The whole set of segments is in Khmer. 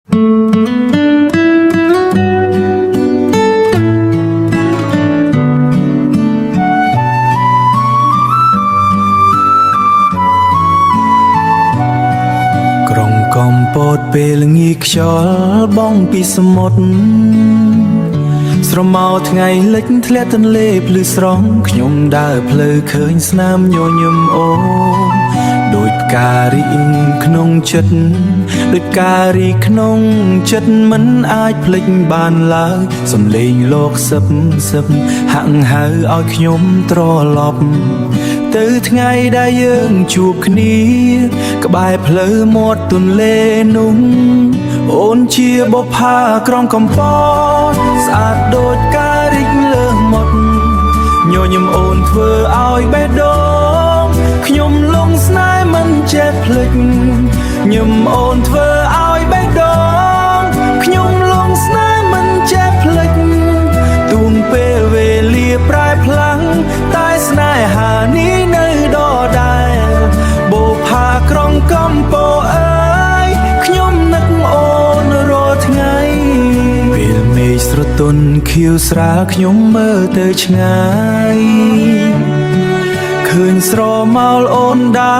ក្រុងកំពតពេលល្ងាខ្យល់បងពីសមុទ្រស្រមោថ្ងៃលិចធ្លាក់ទន្លេភ្លឺស្រង់ខ្ញុំដើរផ្លូវឃើញស្នាមញញឹមអូដូចផ្ការីកក្នុងចិត្តដូចផ្ការីកក្នុងចិត្តមិនអាចភ្លេចបានឡើយសំឡេងលោកសឹបហាក់ហៅឲ្យខ្ញុំត្រឡប់ទៅថ្ងៃដែលយើងជួបគ្នាក្បែរផ្លូវមាត់ទន្លេនោះអូនជាបុប្ផាក្រុងកំពតស្អាតដូចការរីកលើមាត់ញញឹមអូនធ្វើឲ្យបេះដូងខ្ញុំលងស្នេហ៍មិនចេះភ្លេចញញឹមអូនធ្វើឲ្យបេះដូងខ្ញុំលងស្នេហ៍មិនចេះភ្លេចទូងពេលវេលាប្រែផ្លាំងតែស្នេហានេះនៅដដែលបុប្ផាក្រុងកំពតអើយខ្ញុំនឹកអូនរាល់ថ្ងៃពេលមេឃស្រទន់ខៀវស្រាលខ្ញុំមើលទៅឆ្ងាយឃើញស្រមោលអូនដើ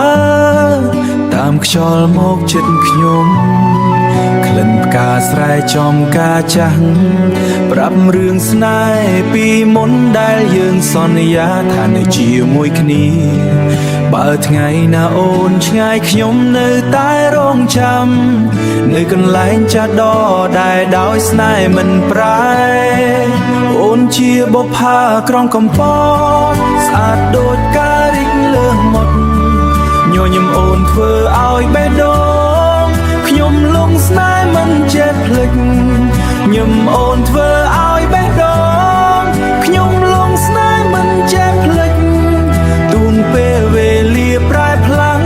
រតាមខ្យល់មកជិតខ្ញុំក្លិនផ្កាស្រែចំការចាស់ប្រាប់រឿងស្នេហ៍ពីមុនដែលយើងសន្យាថានៅជាមួយគ្នាបើថ្ងៃណាអូនឆ្ងាយខ្ញុំនៅតែរងចាំនៅកន្លែងចាស់ដដែលដោយស្នេហ៍មិនប្រែអូនជាបុប្ផាក្រុងកំពតស្អាតដូចការរីកលើមាត់ញញឹមអូនធ្វើឲ្យបេះដូងខ្ញុំលងស្នេហ៍មិនចេះភ្លេចញញឹមអូនធ្វើឲ្យបេះដូងខ្ញុំលងស្នេហ៍មិនចេះភ្លេចទូងពេលវេលាប្រែផ្លាំង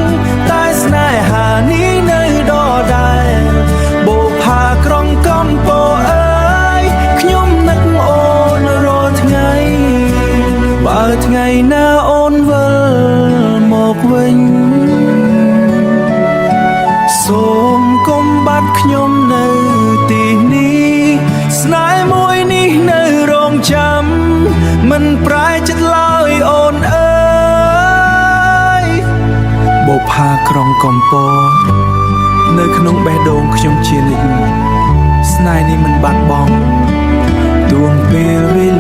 តែស្នេហានេះនៅដដែលបុប្ផាក្រុងកំពតអើយខ្ញុំនឹកអូនរាល់ថ្ងៃបើថ្ងៃណាអូនវិលមកវិញសូមកុំបាត់ខ្ញុំនៅទីនេះស្នេហ៍មួយនេះនៅរងចាំមិនប្រែចិត្តឡើយអូនអើយបុប្ផាក្រុងកំពតនៅក្នុងបេះដូងខ្ញុំជានិច្ចស្នេហ៍នេះមិនបាត់បង់ដួងពេលវេ